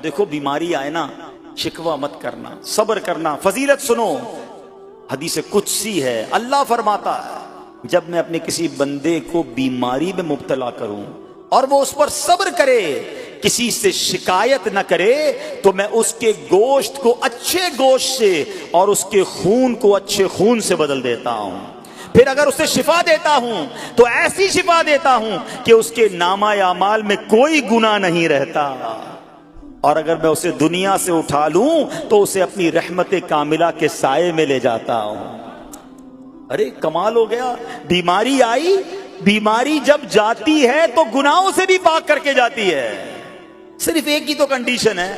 دیکھو بیماری آئے نا شکوہ مت کرنا، صبر کرنا. فضیلت سنو، حدیث قدسی ہے، اللہ فرماتا ہے جب میں اپنے کسی بندے کو بیماری میں مبتلا کروں اور وہ اس پر صبر کرے، کسی سے شکایت نہ کرے، تو میں اس کے گوشت کو اچھے گوشت سے اور اس کے خون کو اچھے خون سے بدل دیتا ہوں. پھر اگر اسے شفا دیتا ہوں تو ایسی شفا دیتا ہوں کہ اس کے نامہ اعمال میں کوئی گناہ نہیں رہتا. اور اگر میں اسے دنیا سے اٹھا لوں تو اسے اپنی رحمت کاملہ کے سائے میں لے جاتا ہوں. ارے کمال ہو گیا. بیماری آئی، بیماری جب جاتی ہے تو گناہوں سے بھی پاک کر کے جاتی ہے. صرف ایک ہی تو کنڈیشن ہے،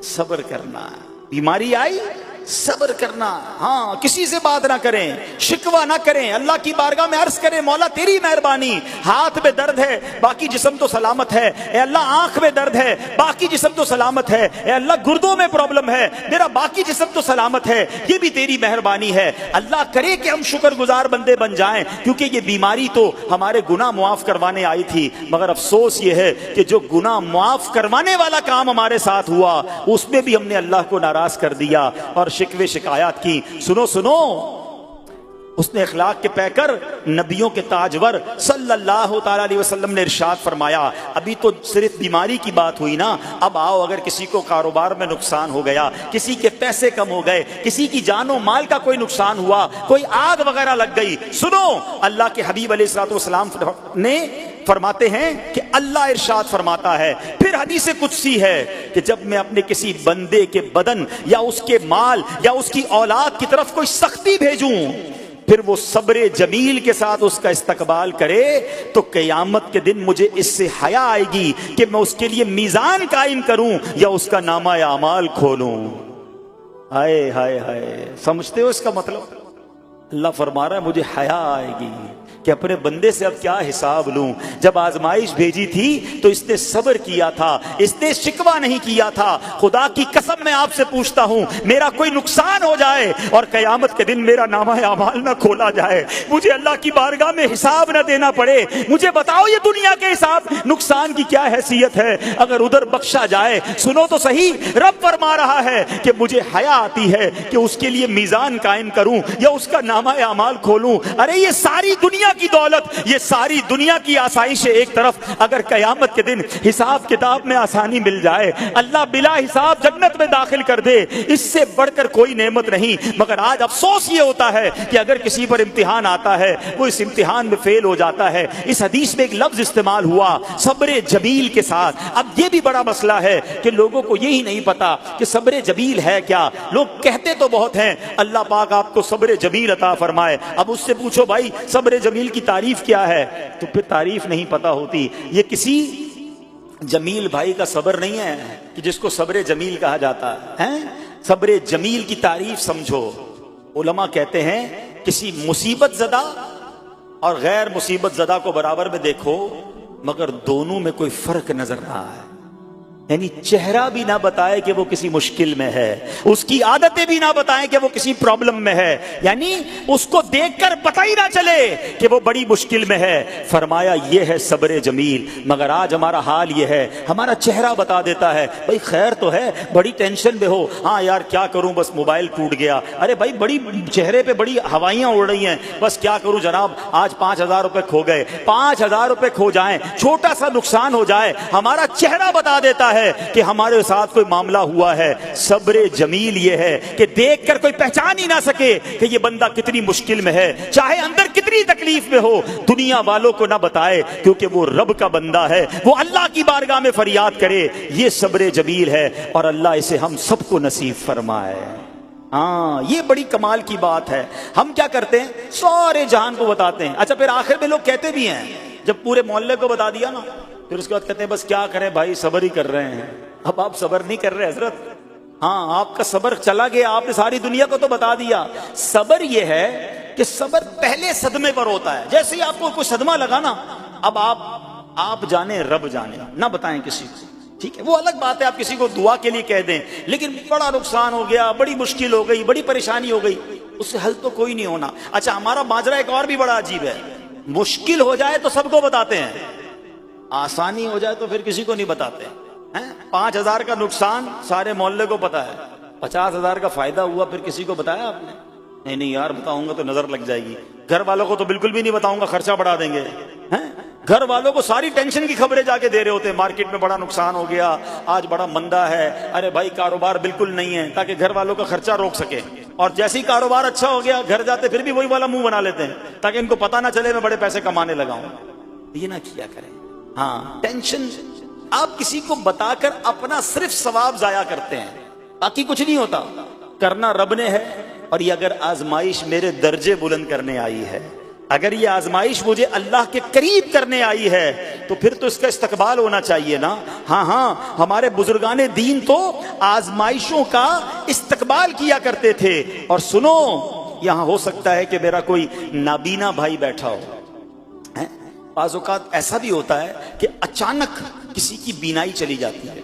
صبر کرنا. بیماری آئی صبر کرنا، ہاں کسی سے بات نہ کریں، شکوہ نہ کریں، اللہ کی بارگاہ میں عرض کریں مولا تیری مہربانی، ہاتھ میں درد ہے باقی جسم تو سلامت ہے، اے اللہ آنکھ میں درد ہے باقی جسم تو سلامت ہے، اے اللہ گردوں میں پرابلم ہے میرا باقی جسم تو سلامت ہے، یہ بھی تیری مہربانی ہے. اللہ کرے کہ ہم شکر گزار بندے بن جائیں، کیونکہ یہ بیماری تو ہمارے گناہ معاف کروانے آئی تھی. مگر افسوس یہ ہے کہ جو گناہ معاف کروانے والا کام ہمارے ساتھ ہوا اس میں بھی ہم نے اللہ کو ناراض کر دیا اور شکوے شکایات کی. سنو سنو، اس نے اخلاق کے پیکر نبیوں کے تاجور صلی اللہ تعالی علیہ وسلم نے ارشاد فرمایا، ابھی تو صرف بیماری کی بات ہوئی نا، اب آؤ اگر کسی کو کاروبار میں نقصان ہو گیا، کسی کے پیسے کم ہو گئے، کسی کی جان و مال کا کوئی نقصان ہوا، کوئی آگ وغیرہ لگ گئی، سنو اللہ کے حبیب علیہ الصلوۃ والسلام نے فرماتے ہیں کہ اللہ ارشاد فرماتا ہے، پھر حدیث قدسی ہے کہ جب میں اپنے کسی بندے کے بدن یا اس کے مال یا اس کی اولاد کی طرف کوئی سختی بھیجوں، پھر وہ صبر جمیل کے ساتھ اس کا استقبال کرے، تو قیامت کے دن مجھے اس سے حیا آئے گی کہ میں اس کے لیے میزان قائم کروں یا اس کا نامہ اعمال کھولوں. ہائے ہائے ہائے، سمجھتے ہو اس کا مطلب؟ اللہ فرما رہا ہے مجھے حیا آئے گی کہ اپنے بندے سے اب کیا حساب لوں. جب آزمائش بھیجی تھی تو اس نے صبر کیا تھا، اس نے شکوہ نہیں کیا تھا. خدا کی قسم میں آپ سے پوچھتا ہوں، میرا کوئی نقصان ہو جائے اور قیامت کے دن میرا نامہ اعمال نہ کھولا جائے، مجھے اللہ کی بارگاہ میں حساب نہ دینا پڑے، مجھے بتاؤ یہ دنیا کے حساب نقصان کی کیا حیثیت ہے اگر ادھر بخشا جائے. سنو تو صحیح، رب فرما رہا ہے کہ مجھے حیا آتی ہے کہ اس کے لیے میزان قائم کروں یا اس کا نامہ اعمال کھولوں. ارے یہ ساری دنیا کی دولت، یہ ساری دنیا کی آسائش ایک طرف، اگر قیامت کے دن حساب کتاب میں آسانی مل جائے، اللہ بلا حساب جنت میں داخل کر دے، اس سے بڑھ کر کوئی نعمت نہیں. مگر آج افسوس یہ ہوتا ہے کہ اگر کسی پر امتحان آتا ہے وہ اس امتحان میں فیل ہو جاتا ہے. اس حدیث میں ایک لفظ استعمال ہوا صبر جمیل کے ساتھ. اب یہ بھی بڑا مسئلہ ہے کہ لوگوں کو یہی نہیں پتا کہ صبر جمیل ہے کیا. لوگ کہتے تو بہت ہیں اللہ پاک آپ کو صبر جمیل عطا فرمائے، اب اس سے پوچھو بھائی صبر جمیل کی تعریف کیا ہے تو پھر تعریف نہیں پتا ہوتی. یہ کسی جمیل بھائی کا صبر نہیں ہے کہ جس کو صبر جمیل کہا جاتا ہے. صبر جمیل کی تعریف سمجھو. علماء کہتے ہیں کسی مصیبت زدہ اور غیر مصیبت زدہ کو برابر میں دیکھو مگر دونوں میں کوئی فرق نظر رہا ہے. یعنی چہرہ بھی نہ بتائے کہ وہ کسی مشکل میں ہے، اس کی عادتیں بھی نہ بتائیں کہ وہ کسی پرابلم میں ہے، یعنی اس کو دیکھ کر پتہ ہی نہ چلے کہ وہ بڑی مشکل میں ہے. فرمایا یہ ہے صبر جمیل. مگر آج ہمارا حال یہ ہے، ہمارا چہرہ بتا دیتا ہے بھائی خیر تو ہے، بڑی ٹینشن میں ہو، ہاں یار کیا کروں بس موبائل ٹوٹ گیا، ارے بھائی بڑی چہرے پہ بڑی ہوائیاں اڑ رہی ہیں، بس کیا کروں جناب آج 5,000 روپے کھو گئے. 5,000 روپے کھو جائیں، چھوٹا سا نقصان ہو جائے، ہمارا چہرہ بتا دیتا ہے کہ ہمارے ساتھ کوئی معاملہ ہوا ہے. صبر جمیل یہ ہے کہ دیکھ کر کوئی پہچان ہی نہ سکے کہ یہ بندہ کتنی مشکل میں ہے، چاہے اندر کتنی تکلیف میں ہو، دنیا والوں کو نہ بتائے کیونکہ وہ رب کا بندہ ہے، وہ اللہ کی بارگاہ میں فریاد کرے. یہ صبر جمیل ہے اور اللہ اسے ہم سب کو نصیب فرمائے. ہاں یہ بڑی کمال کی بات ہے. ہم کیا کرتے ہیں سارے جہان کو بتاتے ہیں، اچھا پھر آخر میں لوگ کہتے بھی ہیں جب پورے محلے کو بتا دیا نا پھر اس کے بعد کہتے ہیں بس کیا کریں بھائی صبر ہی کر رہے ہیں. اب آپ صبر نہیں کر رہے حضرت، ہاں آپ کا صبر چلا گیا، آپ نے ساری دنیا کو تو بتا دیا. صبر یہ ہے کہ صبر پہلے صدمے پر ہوتا ہے. جیسے ہی آپ کو کوئی صدمہ لگا نا اب آپ جانے رب جانے، نہ بتائیں کسی کو، ٹھیک ہے. وہ الگ بات ہے آپ کسی کو دعا کے لیے کہہ دیں، لیکن بڑا نقصان ہو گیا، بڑی مشکل ہو گئی، بڑی پریشانی ہو گئی، اس سے حل تو کوئی نہیں ہونا. اچھا ہمارا ماجرا ایک اور بھی بڑا عجیب ہے، مشکل ہو جائے تو سب کو بتاتے ہیں، آسانی ہو جائے تو پھر کسی کو نہیں بتاتے. 5,000 کا نقصان سارے محلے کو پتا ہے، 50,000 کا فائدہ ہوا، پھر کسی کو بتایا آپ نے؟ نہیں یار بتاؤں گا تو نظر لگ جائے گی، گھر والوں کو تو بالکل بھی نہیں بتاؤں گا، خرچہ بڑھا دیں گے۔ گھر والوں کو ساری ٹینشن کی خبریں جا کے دے رہے ہوتے ہیں، مارکیٹ میں بڑا نقصان ہو گیا، آج بڑا مندہ ہے، ارے بھائی کاروبار بالکل نہیں ہے، تاکہ گھر والوں کا خرچہ روک سکے۔ اور جیسے ہی کاروبار اچھا ہو گیا، گھر جاتے پھر بھی وہی والا منہ بنا لیتے ہیں، تاکہ ان کو پتہ نہ چلے میں بڑے پیسے کمانے لگا ہوں۔ یہ نہ کیا کریں۔ ہاں، ٹینشن آپ کسی کو بتا کر اپنا صرف ثواب ضائع کرتے ہیں، باقی کچھ نہیں ہوتا۔ کرنا رب نے ہے، اور یہ اگر آزمائش میرے درجے بلند کرنے آئی ہے، اگر یہ آزمائش مجھے اللہ کے قریب کرنے آئی ہے، تو پھر تو اس کا استقبال ہونا چاہیے نا۔ ہاں، ہمارے بزرگان دین تو آزمائشوں کا استقبال کیا کرتے تھے۔ اور سنو، یہاں ہو سکتا ہے کہ میرا کوئی نابینا بھائی بیٹھا ہو، بعض اوقات ایسا بھی ہوتا ہے کہ اچانک کسی کی بینائی چلی جاتی ہے،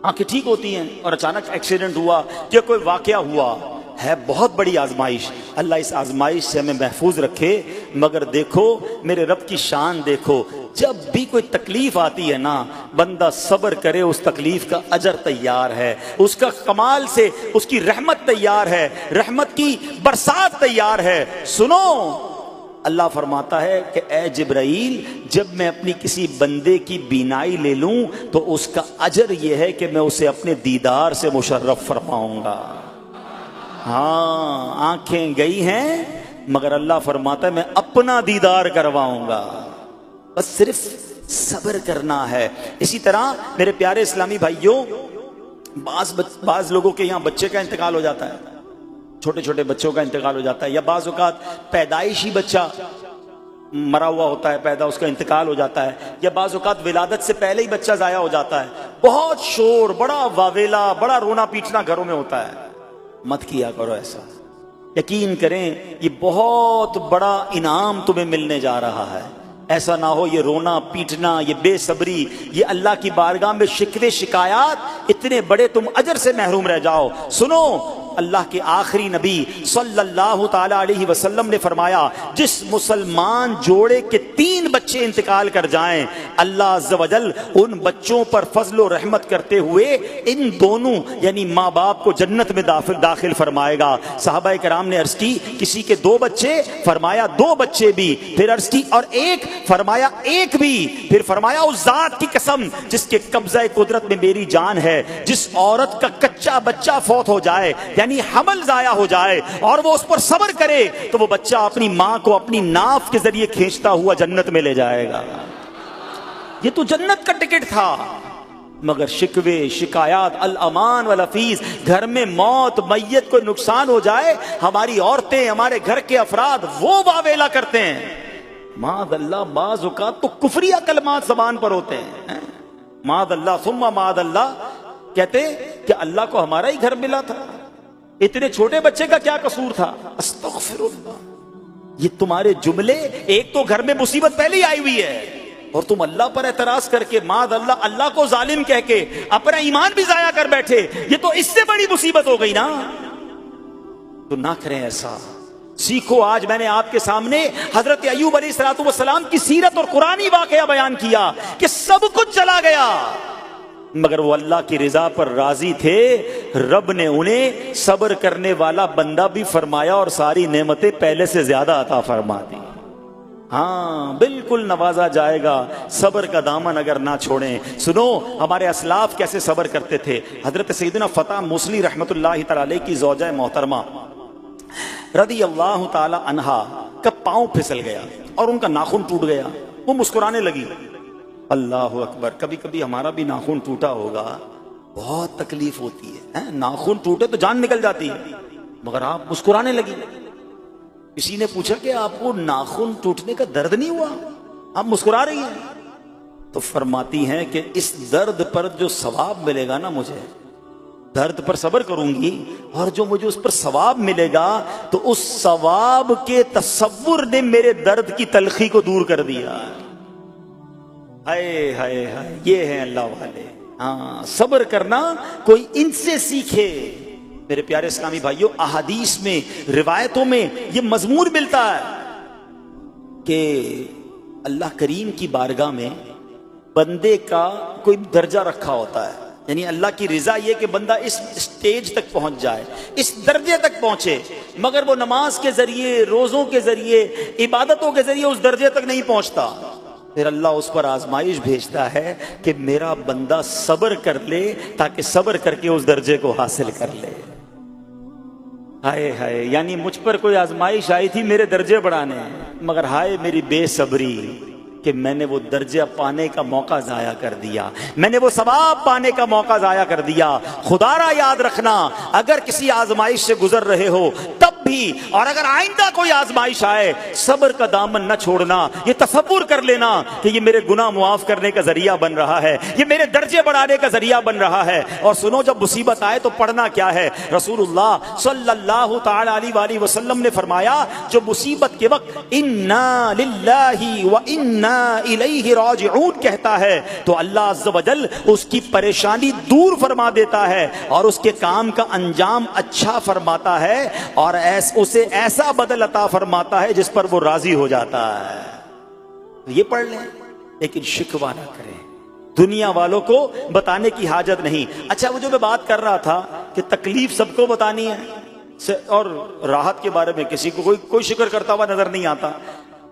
آنکھیں ٹھیک ہوتی ہیں اور اچانک ایکسیڈنٹ ہوا یا کوئی واقعہ ہوا ہے، بہت بڑی آزمائش۔ اللہ اس آزمائش سے ہمیں محفوظ رکھے۔ مگر دیکھو میرے رب کی شان دیکھو، جب بھی کوئی تکلیف آتی ہے نا، بندہ صبر کرے، اس تکلیف کا اجر تیار ہے، اس کا کمال سے اس کی رحمت تیار ہے، رحمت کی برسات تیار ہے۔ سنو، اللہ فرماتا ہے کہ اے جبرائیل، جب میں اپنی کسی بندے کی بینائی لے لوں تو اس کا اجر یہ ہے کہ میں اسے اپنے دیدار سے مشرف فرماؤں گا۔ ہاں، آنکھیں گئی ہیں، مگر اللہ فرماتا ہے میں اپنا دیدار کرواؤں گا، بس صرف صبر کرنا ہے۔ اسی طرح میرے پیارے اسلامی بھائیوں، بعض لوگوں کے یہاں بچے کا انتقال ہو جاتا ہے، چھوٹے چھوٹے بچوں کا انتقال ہو جاتا ہے، یا بعض اوقات پیدائشی بچہ مرا ہوا ہوتا ہے پیدا، اس کا انتقال ہو جاتا ہے، یا بعض اوقات ولادت سے پہلے ہی بچہ ضائع ہو جاتا ہے، بہت شور، بڑا واویلا، بڑا رونا پیٹنا گھروں میں ہوتا ہے۔ مت کیا کرو ایسا، یقین کریں یہ بہت بڑا انعام تمہیں ملنے جا رہا ہے۔ ایسا نہ ہو یہ رونا پیٹنا، یہ بے صبری، یہ اللہ کی بارگاہ میں شکوے شکایات، اتنے بڑے تم اجر سے محروم رہ جاؤ۔ سنو، اللہ کے آخری نبی صلی اللہ تعالی علیہ وسلم نے فرمایا، جس مسلمان جوڑے کے 3 بچے انتقال کر جائیں، اللہ عز و جل ان بچوں پر فضل و رحمت کرتے ہوئے ان دونوں یعنی ماں باپ کو جنت میں داخل فرمائے گا۔ صحابہ کرام نے عرض کی کسی کے 2 بچے، فرمایا 2 بچے بھی، پھر عرض کی اور 1، فرمایا 1 بھی، پھر فرمایا اس ذات کی قسم جس کے قبضہ قدرت میں میری جان ہے، جس عورت کا کچا بچہ فوت ہو جائے یعنی حمل ضائع ہو جائے اور وہ اس پر صبر کرے، تو وہ بچہ اپنی ماں کو اپنی ناف کے ذریعے کھینچتا ہوا جنت میں لے جائے گا۔ یہ تو جنت کا ٹکٹ تھا۔ مگر شکوے شکایات، الامان والافیز، گھر میں موت، میت کو نقصان ہو جائے، ہماری عورتیں، ہمارے گھر کے افراد وہ واویلا کرتے ہیں۔ معاذ اللہ، بعض اوقات تو کفریہ کلمات زبان پر ہوتے ہیں، معاذ اللہ ثم معاذ اللہ، کہتے کہ اللہ کو ہمارا ہی گھر ملا تھا، اتنے چھوٹے بچے کا کیا قصور تھا؟ استغفر اللہ۔ یہ تمہارے جملے، ایک تو گھر میں مصیبت پہلے ہی آئی ہوئی ہے، اور تم اللہ پر اعتراض کر کے معاذ اللہ، اللہ کو ظالم کہہ کے اپنا ایمان بھی ضائع کر بیٹھے، یہ تو اس سے بڑی مصیبت ہو گئی نا۔ تو نہ کریں ایسا، سیکھو۔ آج میں نے آپ کے سامنے حضرت ایوب علیہ السلام کی سیرت اور قرآنی واقعہ بیان کیا کہ سب کچھ چلا گیا، مگر وہ اللہ کی رضا پر راضی تھے، رب نے انہیں صبر کرنے والا بندہ بھی فرمایا اور ساری نعمتیں پہلے سے زیادہ عطا فرما دی۔ ہاں، بالکل نوازا جائے گا، صبر کا دامن اگر نہ چھوڑیں۔ سنو، ہمارے اسلاف کیسے صبر کرتے تھے۔ حضرت سیدنا فتح موصلی رحمت اللہ تعالی علیہ کی زوجہ محترمہ رضی اللہ تعالی عنہا کا پاؤں پھسل گیا اور ان کا ناخن ٹوٹ گیا، وہ مسکرانے لگی۔ اللہ اکبر، کبھی کبھی ہمارا بھی ناخن ٹوٹا ہوگا، بہت تکلیف ہوتی ہے، ناخن ٹوٹے تو جان نکل جاتی ہے، مگر آپ مسکرانے لگی۔ کسی نے پوچھا کہ آپ کو ناخن ٹوٹنے کا درد نہیں ہوا، آپ مسکرا رہی ہیں؟ تو فرماتی ہیں کہ اس درد پر جو ثواب ملے گا نا، مجھے درد پر صبر کروں گی اور جو مجھے اس پر ثواب ملے گا، تو اس ثواب کے تصور نے میرے درد کی تلخی کو دور کر دیا۔ ہائے ہائے ہائے، یہ ہیں اللہ والے۔ ہاں، صبر کرنا کوئی ان سے سیکھے۔ میرے پیارے اسلامی بھائیوں، احادیث میں، روایتوں میں یہ مضمون ملتا ہے کہ اللہ کریم کی بارگاہ میں بندے کا کوئی درجہ رکھا ہوتا ہے، یعنی اللہ کی رضا یہ کہ بندہ اس سٹیج تک پہنچ جائے، اس درجے تک پہنچے، مگر وہ نماز کے ذریعے، روزوں کے ذریعے، عبادتوں کے ذریعے اس درجے تک نہیں پہنچتا، پھر اللہ اس پر آزمائش بھیجتا ہے کہ میرا بندہ صبر کر لے تاکہ صبر کر کے اس درجے کو حاصل کر لے۔ ہائے ہائے، یعنی مجھ پر کوئی آزمائش آئی تھی میرے درجے بڑھانے، مگر ہائے میری بے صبری کہ میں نے وہ درجہ پانے کا موقع ضائع کر دیا، میں نے وہ ثواب پانے کا موقع ضائع کر دیا۔ خدا را یاد رکھنا، اگر کسی آزمائش سے گزر رہے ہو تب بھی، اور اگر آئندہ کوئی آزمائش آئے، صبر کا دامن نہ چھوڑنا، یہ تصور کر لینا کہ یہ میرے گناہ معاف کرنے کا ذریعہ بن رہا ہے، یہ میرے درجے بڑھانے کا ذریعہ بن رہا ہے۔ اور سنو، جب مصیبت آئے تو پڑھنا کیا ہے؟ رسول اللہ صلی اللہ تعالی علیہ وآلہ وسلم نے فرمایا، جو مصیبت کے وقت انا للہ و انا الیہ راجعون کہتا ہے تو اللہ عز و جل اس کی پریشانی دور فرما دیتا ہے اور اس کے کام کا انجام اچھا فرماتا ہے اور اسے ایسا بدل عطا فرماتا ہے جس پر وہ راضی ہو جاتا ہے۔ یہ پڑھ لیں، لیکن شکوہ نہ کریں، دنیا والوں کو بتانے کی حاجت نہیں۔ اچھا، وہ جو میں بات کر رہا تھا کہ تکلیف سب کو بتانی ہے اور راحت کے بارے میں کسی کو کوئی شکر کرتا ہوا نظر نہیں آتا۔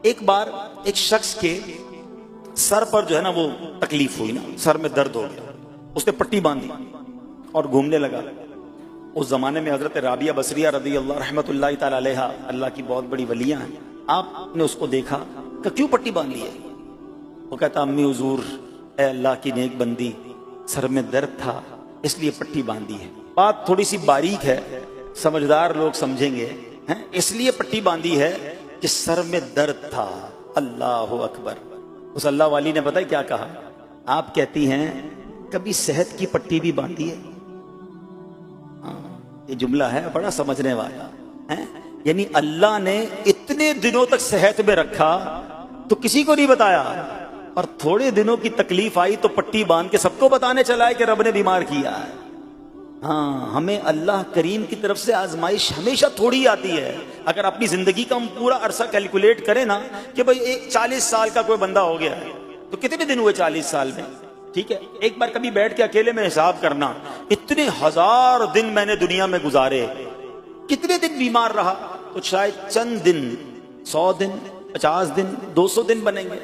ایک بار ایک شخص کے سر پر جو ہے نا وہ تکلیف ہوئی نا، سر میں درد ہو گیا، اس نے پٹی باندھی اور گھومنے لگا۔ اس زمانے میں حضرت رابعہ بصریہ رضی اللہ رحمت اللہ تعالی علیہ، اللہ کی بہت بڑی ولیاں ہیں، آپ نے اس کو دیکھا کہ کیوں پٹی باندھی ہے؟ وہ کہتا امی حضور، اے اللہ کی نیک بندی، سر میں درد تھا اس لیے پٹی باندھی ہے۔ بات تھوڑی سی باریک ہے، سمجھدار لوگ سمجھیں گے، اس لیے پٹی باندھی ہے کہ سر میں درد تھا۔ اللہ اکبر۔ اس اللہ والی نے پتہ کیا کہا؟ آپ کہتی ہیں کبھی صحت کی پٹی بھی باندھی ہے؟ یہ جملہ ہے بڑا سمجھنے والا ہے، یعنی اللہ نے اتنے دنوں تک صحت میں رکھا تو کسی کو نہیں بتایا، اور تھوڑے دنوں کی تکلیف آئی تو پٹی باندھ کے سب کو بتانے چلا ہے کہ رب نے بیمار کیا ہے۔ ہاں، ہمیں اللہ کریم کی طرف سے آزمائش ہمیشہ تھوڑی آتی ہے۔ اگر اپنی زندگی کا ہم پورا عرصہ کیلکولیٹ کریں نا کہ بھئی 40 سال کا کوئی بندہ ہو گیا ہے تو کتنے دن ہوئے 40 سال میں؟ ٹھیک ہے، ایک بار کبھی بیٹھ کے اکیلے میں حساب کرنا، اتنے ہزار دن میں نے دنیا میں گزارے، کتنے دن بیمار رہا؟ تو شاید چند دن، 100 دن، 50 دن، 200 دن بنیں گے۔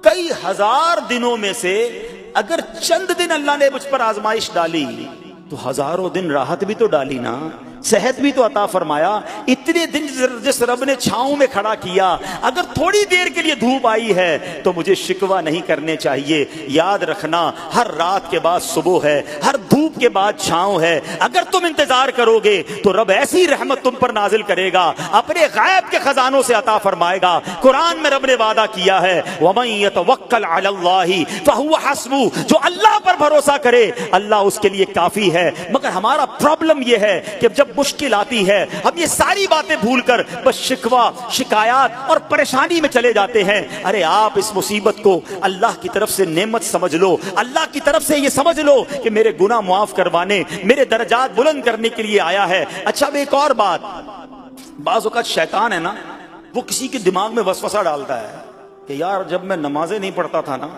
کئی ہزار دنوں میں سے اگر چند دن اللہ نے مجھ پر آزمائش ڈالی تو ہزاروں دن راحت بھی تو ڈالی نا، صحت بھی تو عطا فرمایا۔ اتنے دن جس رب نے چھاؤں میں کھڑا کیا، اگر تھوڑی دیر کے لیے دھوپ آئی ہے تو مجھے شکوہ نہیں کرنے چاہیے۔ یاد رکھنا، ہر رات کے بعد صبح ہے، ہر دھوپ کے بعد چھاؤں ہے۔ اگر تم انتظار کرو گے تو رب ایسی رحمت تم پر نازل کرے گا، اپنے غیب کے خزانوں سے عطا فرمائے گا۔ قرآن میں رب نے وعدہ کیا ہے، وَمَن يَتَوَكَّلْ عَلَى اللَّهِ فَهُوَ حَسْبُهُ، جو اللہ پر بھروسہ کرے اللہ اس کے لیے کافی ہے۔ مگر ہمارا پرابلم یہ ہے کہ جب مشکل آتی ہے ہم یہ ساری باتیں بھول کر بس شکوہ، شکایات اور پریشانی میں چلے جاتے ہیں۔ ارے آپ اس مصیبت کو اللہ کی طرف سے نعمت سمجھ لو، اللہ کی طرف سے یہ سمجھ لو کہ میرے گناہ معاف کروانے، میرے درجات بلند کرنے کے لیے آیا ہے۔ اچھا، اب ایک اور بات، بعض اوقات شیطان ہے نا، وہ کسی کے دماغ میں وسوسہ ڈالتا ہے کہ یار جب میں نمازیں نہیں پڑھتا تھا نا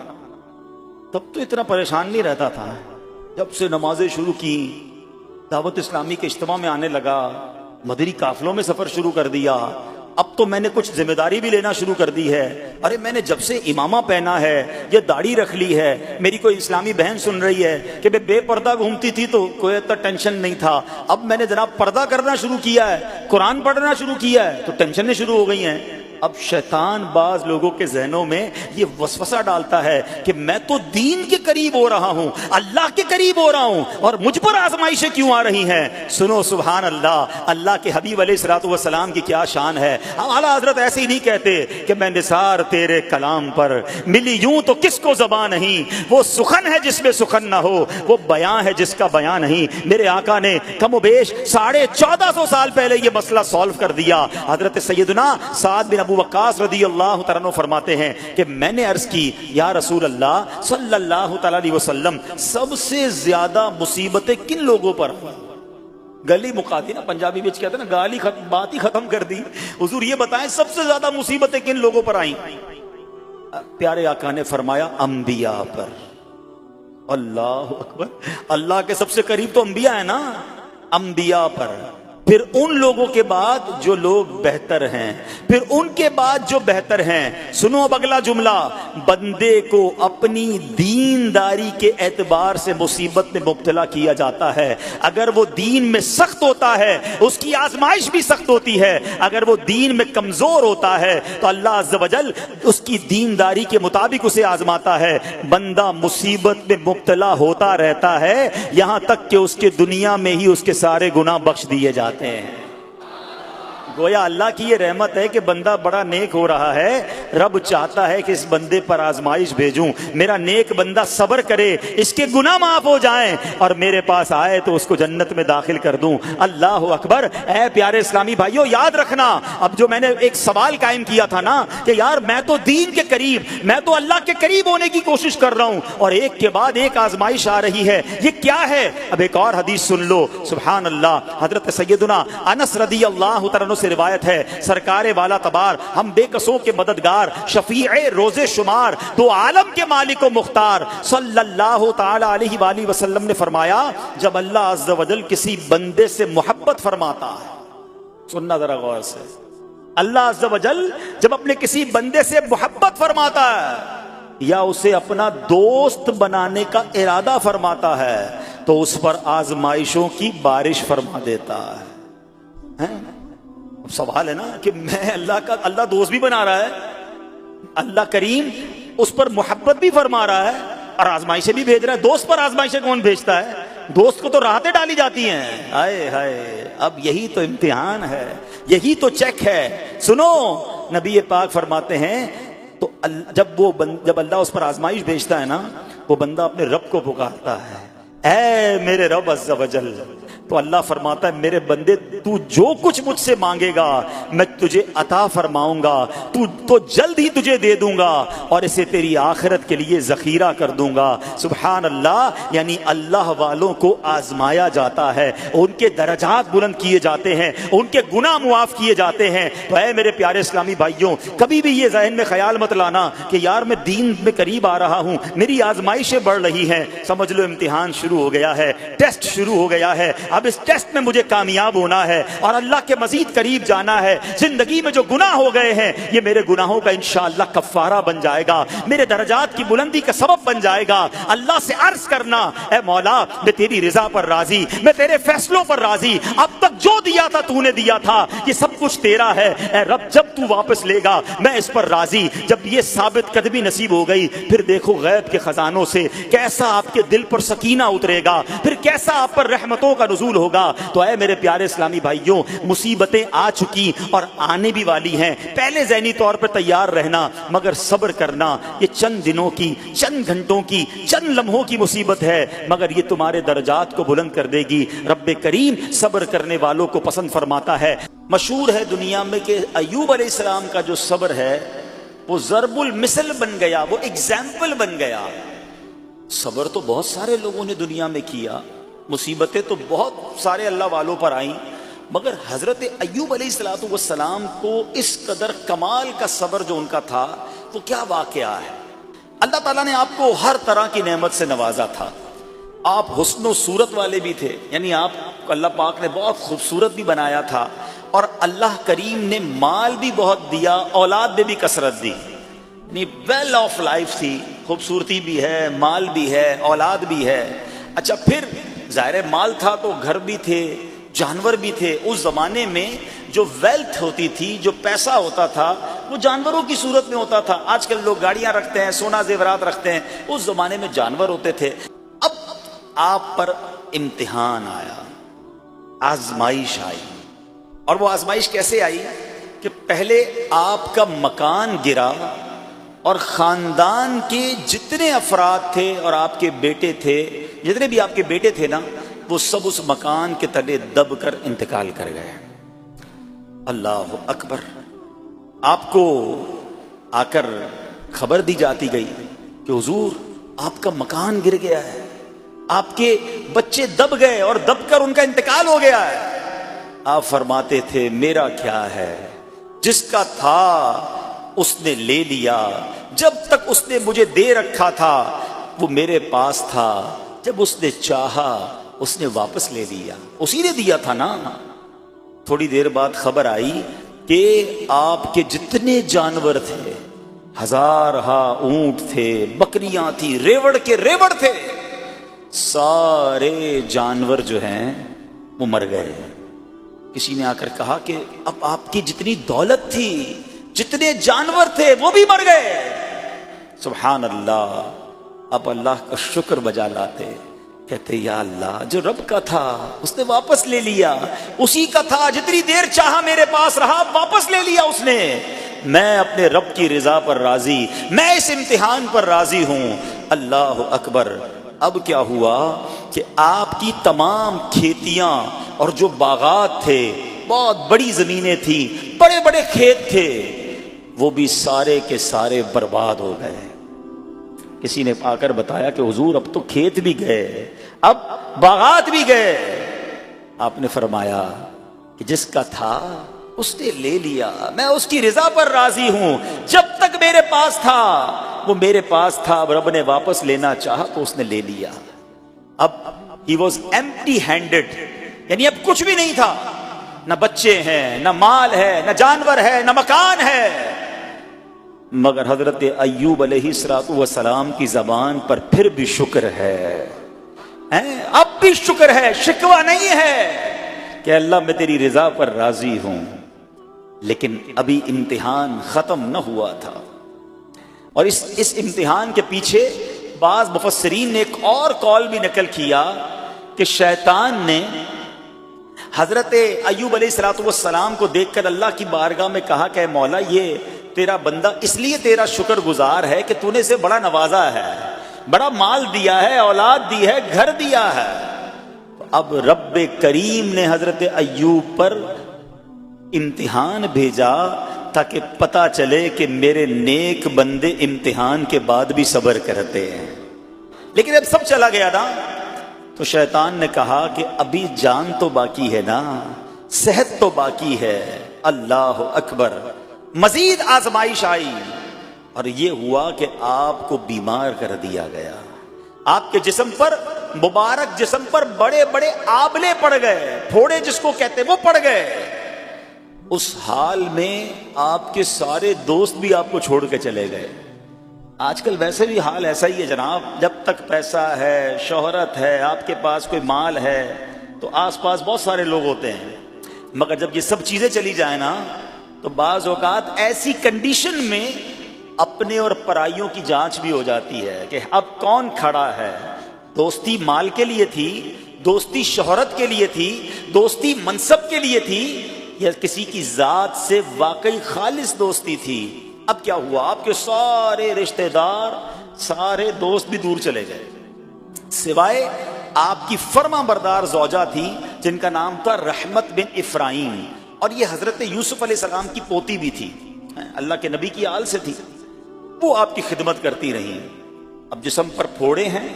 تب تو اتنا پریشان نہیں رہتا تھا، جب سے نمازیں شروع کی، دعوت اسلامی کے اجتماع میں آنے لگا، مدنی قافلوں میں سفر شروع کر دیا، اب تو میں نے کچھ ذمہ داری بھی لینا شروع کر دی ہے۔ ارے میں نے جب سے امامہ پہنا ہے یا داڑھی رکھ لی ہے، میری کوئی اسلامی بہن سن رہی ہے کہ بے پردہ گھومتی تھی تو کوئی اتنا ٹینشن نہیں تھا، اب میں نے جناب پردہ کرنا شروع کیا ہے، قرآن پڑھنا شروع کیا ہے تو ٹینشنیں شروع ہو گئی ہیں۔ اب شیطان بعض لوگوں کے ذہنوں میں یہ وسوسہ ڈالتا ہے کہ میں تو دین کے قریب ہو رہا ہوں، اللہ کے قریب ہو رہا ہوں، اور مجھ پر آزمائشیں کیوں آ رہی ہیں؟ سنو، سبحان اللہ، اللہ کے حبیب علیہ الصلوۃ والسلام کی کیا شان ہے۔ اعلیٰ حضرت ایسے ہی نہیں کہتے کہ میں نثار تیرے کلام پر ملی یوں تو کس کو زبان نہیں، وہ سخن ہے جس میں سخن نہ ہو، وہ بیان ہے جس کا بیان نہیں۔ میرے آقا نے کم و بیش 1450 سال پہلے یہ مسئلہ سالو کر دیا۔ حضرت سیدنا سعد بن ابو وقاص رضی اللہ تعالیٰ عنہ فرماتے ہیں کہ میں نے عرض کی، یا رسول اللہ صلی اللہ تعالیٰ علیہ وسلم، سب سے زیادہ مصیبتیں کن لوگوں پر؟ گلی مقاتی نا، پنجابی بچ کہتے ہیں نا، گالی بات ہی ختم کر دی، حضور یہ بتائیں سب سے زیادہ مصیبتیں کن لوگوں پر آئیں؟ پیارے آقا نے فرمایا انبیاء پر۔ اللہ اکبر، اللہ کے سب سے قریب تو انبیاء ہیں نا، انبیاء پر، پھر ان لوگوں کے بعد جو لوگ بہتر ہیں، پھر ان کے بعد جو بہتر ہیں۔ سنو اب اگلا جملہ، بندے کو اپنی دینداری کے اعتبار سے مصیبت میں مبتلا کیا جاتا ہے۔ اگر وہ دین میں سخت ہوتا ہے اس کی آزمائش بھی سخت ہوتی ہے، اگر وہ دین میں کمزور ہوتا ہے تو اللہ عز و جل اس کی دینداری کے مطابق اسے آزماتا ہے۔ بندہ مصیبت میں مبتلا ہوتا رہتا ہے یہاں تک کہ اس کے دنیا میں ہی اس کے سارے گناہ بخش دیے جاتے ہیں۔ گویا اللہ کی یہ رحمت ہے کہ بندہ بڑا نیک ہو رہا ہے، رب چاہتا ہے کہ اس بندے پر آزمائش بھیجوں، میرا نیک بندہ صبر کرے، اس کے گناہ معاف ہو جائیں اور میرے پاس آئے تو اس کو جنت میں داخل کر دوں۔ اللہ اکبر۔ اے پیارے اسلامی بھائیو، یاد رکھنا، اب جو میں نے ایک سوال قائم کیا تھا نا کہ یار میں تو دین کے قریب، میں تو اللہ کے قریب ہونے کی کوشش کر رہا ہوں اور ایک کے بعد ایک آزمائش آ رہی ہے، یہ کیا ہے؟ اب ایک اور حدیث سن لو، سبحان اللہ۔ حضرت سیدنا انس رضی اللہ تعالیٰ عنہ سے روایت ہے، سرکار والا تبار، ہم بے قصوں کے مددگار، شفیع روز شمار، دو عالم کے مالک و مختار صلی اللہ تعالی علیہ وآلہ وسلم نے فرمایا، جب اللہ عز و جل کسی بندے سے محبت فرماتا ہے، سننا ذرا غور سے، اللہ عز و جل جب اپنے کسی بندے سے محبت فرماتا ہے یا اسے اپنا دوست بنانے کا ارادہ فرماتا ہے تو اس پر آزمائشوں کی بارش فرما دیتا ہے۔ اب سوال ہے نا کہ میں اللہ دوست بھی بنا رہا ہے، اللہ کریم اس پر محبت بھی فرما رہا ہے اور آزمائشیں بھی بھیج رہا ہے۔ دوست پر آزمائشیں کون بھیجتا ہے؟ دوست کو تو راحتیں ڈالی جاتی ہیں۔ ہائے ہائے، اب یہی تو امتحان ہے، یہی تو چیک ہے۔ سنو، نبی پاک فرماتے ہیں تو جب اللہ اس پر آزمائش بھیجتا ہے نا، وہ بندہ اپنے رب کو پکارتا ہے، اے میرے رب عز و جل، تو اللہ فرماتا ہے میرے بندے تو جو کچھ مجھ سے مانگے گا میں تجھے عطا فرماؤں گا، تو جلد ہی تجھے دے دوں گا اور اسے تیری آخرت کے لیے ذخیرہ کر دوں گا۔ سبحان اللہ۔ یعنی اللہ والوں کو آزمایا جاتا ہے، ان کے درجات بلند کیے جاتے ہیں، ان کے گناہ معاف کیے جاتے ہیں۔ تو اے میرے پیارے اسلامی بھائیوں، کبھی بھی یہ ذہن میں خیال مت لانا کہ یار میں دین میں قریب آ رہا ہوں، میری آزمائشیں بڑھ رہی ہیں۔ سمجھ لو امتحان شروع ہو گیا ہے، ٹیسٹ شروع ہو گیا ہے، اب اس ٹیسٹ میں مجھے کامیاب ہونا ہے اور اللہ کے مزید قریب جانا ہے۔ زندگی میں جو گناہ ہو گئے ہیں یہ میرے گناہوں کا انشاءاللہ کفارہ بن جائے گا، میرے درجات کی بلندی کا سبب بن جائے گا۔ اللہ سے عرض کرنا، اے مولا میں تیری رضا پر راضی، میں تیرے فیصلوں پر راضی، اب تک جو دیا تھا تو نے دیا تھا، یہ سب کچھ تیرا ہے، اے رب جب تو واپس لے گا میں اس پر راضی۔ جب یہ ثابت قدمی نصیب ہو گئی، پھر دیکھو غیب کے خزانوں سے کیسا آپ کے دل پر سکینہ اترے گا، پھر کیسا آپ پر رحمتوں کا نزول ہوگا۔ تو اے میرے پیارے اسلامی بھائیوں، مصیبتیں آ چکی اور آنے بھی والی ہیں، پہلے ذہنی طور پر تیار رہنا، مگر صبر کرنا۔ یہ چند دنوں کی، چند گھنٹوں کی، چند لمحوں کی مصیبت ہے، مگر یہ تمہارے درجات کو بلند کر دے گی۔ رب کریم صبر کرنے والوں کو پسند فرماتا ہے۔ مشہور ہے دنیا میں کہ ایوب علیہ السلام کا جو صبر ہے وہ ضرب المثل بن گیا، وہ ایگزامپل بن گیا۔ صبر تو بہت سارے لوگوں نے دنیا میں کیا، مصیبتیں تو بہت سارے اللہ والوں پر آئیں، مگر حضرت ایوب علیہ السلام کو اس قدر کمال کا صبر جو ان کا تھا وہ کیا واقعہ ہے۔ اللہ تعالیٰ نے آپ کو ہر طرح کی نعمت سے نوازا تھا، آپ حسن و صورت والے بھی تھے، یعنی آپ کو اللہ پاک نے بہت خوبصورت بھی بنایا تھا، اور اللہ کریم نے مال بھی بہت دیا، اولاد میں بھی کثرت دی، یعنی ویل آف لائف تھی، خوبصورتی بھی ہے، مال بھی ہے، اولاد بھی ہے۔ اچھا، پھر ظاہر مال تھا تو گھر بھی تھے، جانور بھی تھے۔ اس زمانے میں جو ویلتھ ہوتی تھی، جو پیسہ ہوتا تھا، وہ جانوروں کی صورت میں ہوتا تھا۔ آج کل لوگ گاڑیاں رکھتے ہیں، سونا زیورات رکھتے ہیں، اس زمانے میں جانور ہوتے تھے۔ اب آپ پر امتحان آیا، آزمائش آئی، اور وہ آزمائش کیسے آئی کہ پہلے آپ کا مکان گرا اور خاندان کے جتنے افراد تھے اور آپ کے بیٹے تھے، جتنے بھی آپ کے بیٹے تھے نا، وہ سب اس مکان کے تلے دب کر انتقال کر گئے۔ اللہ اکبر۔ آپ کو آ کر خبر دی جاتی گئی کہ حضور آپ کا مکان گر گیا ہے، آپ کے بچے دب گئے اور دب کر ان کا انتقال ہو گیا ہے۔ آپ فرماتے تھے میرا کیا ہے، جس کا تھا اس نے لے لیا، جب تک اس نے مجھے دے رکھا تھا وہ میرے پاس تھا، جب اس نے چاہا اس نے واپس لے لیا، اسی نے دیا تھا نا۔ تھوڑی دیر بعد خبر آئی کہ آپ کے جتنے جانور تھے، ہزارہا اونٹ تھے، بکریاں تھی، ریوڑ کے ریوڑ تھے، سارے جانور جو ہیں وہ مر گئے۔ کسی نے آ کر کہا کہ اب آپ کی جتنی دولت تھی، جتنے جانور تھے وہ بھی مر گئے۔ سبحان اللہ، اب اللہ کا شکر بجا لاتے، کہتے یا اللہ جو رب کا تھا اس نے واپس لے لیا، اسی کا تھا، جتنی دیر چاہا میرے پاس رہا، واپس لے لیا اس نے۔ میں اپنے رب کی رضا پر راضی، میں اس امتحان پر راضی ہوں۔ اللہ اکبر۔ اب کیا ہوا کہ آپ کی تمام کھیتیاں اور جو باغات تھے، بہت بڑی زمینیں تھیں، بڑے بڑے کھیت تھے، وہ بھی سارے کے سارے برباد ہو گئے۔ کسی نے آ کر بتایا کہ حضور اب تو کھیت بھی گئے، اب باغات بھی گئے۔ آپ نے فرمایا کہ جس کا تھا اس نے لے لیا، میں اس کی رضا پر راضی ہوں۔ جب تک میرے پاس تھا وہ میرے پاس تھا، اب رب نے واپس لینا چاہا تو اس نے لے لیا۔ اب he was empty handed، یعنی اب کچھ بھی نہیں تھا، نہ بچے ہیں، نہ مال ہے، نہ جانور ہے، نہ مکان ہے۔ مگر حضرت ایوب علیہ السلام کی زبان پر پھر بھی شکر ہے، اب بھی شکر ہے، شکوہ نہیں ہے کہ اللہ میں تیری رضا پر راضی ہوں۔ لیکن ابھی امتحان ختم نہ ہوا تھا، اور اس امتحان کے پیچھے بعض مفسرین نے ایک اور قول بھی نقل کیا کہ شیطان نے حضرت ایوب علیہ السلام کو دیکھ کر اللہ کی بارگاہ میں کہا کہ اے مولا، یہ تیرا بندہ اس لیے تیرا شکر گزار ہے کہ تو نے اسے بڑا نوازا ہے، بڑا مال دیا ہے، اولاد دی ہے، گھر دیا ہے۔ اب رب کریم نے حضرت ایوب پر امتحان بھیجا تاکہ پتا چلے کہ میرے نیک بندے امتحان کے بعد بھی صبر کرتے ہیں۔ لیکن جب سب چلا گیا نا تو شیطان نے کہا کہ ابھی جان تو باقی ہے نا، صحت تو باقی ہے۔ اللہ اکبر۔ مزید آزمائش آئی اور یہ ہوا کہ آپ کو بیمار کر دیا گیا، آپ کے جسم پر، مبارک جسم پر بڑے بڑے آبلے پڑ گئے، پھوڑے جس کو کہتے وہ پڑ گئے۔ اس حال میں آپ کے سارے دوست بھی آپ کو چھوڑ کے چلے گئے۔ آج کل ویسے بھی حال ایسا ہی ہے جناب، جب تک پیسہ ہے، شہرت ہے، آپ کے پاس کوئی مال ہے تو آس پاس بہت سارے لوگ ہوتے ہیں، مگر جب یہ سب چیزیں چلی جائیں نا تو بعض اوقات ایسی کنڈیشن میں اپنے اور پرائیوں کی جانچ بھی ہو جاتی ہے کہ اب کون کھڑا ہے۔ دوستی مال کے لیے تھی، دوستی شہرت کے لیے تھی، دوستی منصب کے لیے تھی، یا کسی کی ذات سے واقعی خالص دوستی تھی؟ اب کیا ہوا، آپ کے سارے رشتہ دار، سارے دوست بھی دور چلے گئے، سوائے آپ کی فرما بردار زوجہ تھی جن کا نام تھا رحمت بن افراہیم، اور یہ حضرت یوسف علیہ السلام کی پوتی بھی تھی، اللہ کے نبی کی آل سے تھی، وہ آپ کی خدمت کرتی رہی۔ اب جسم پر پھوڑے ہیں،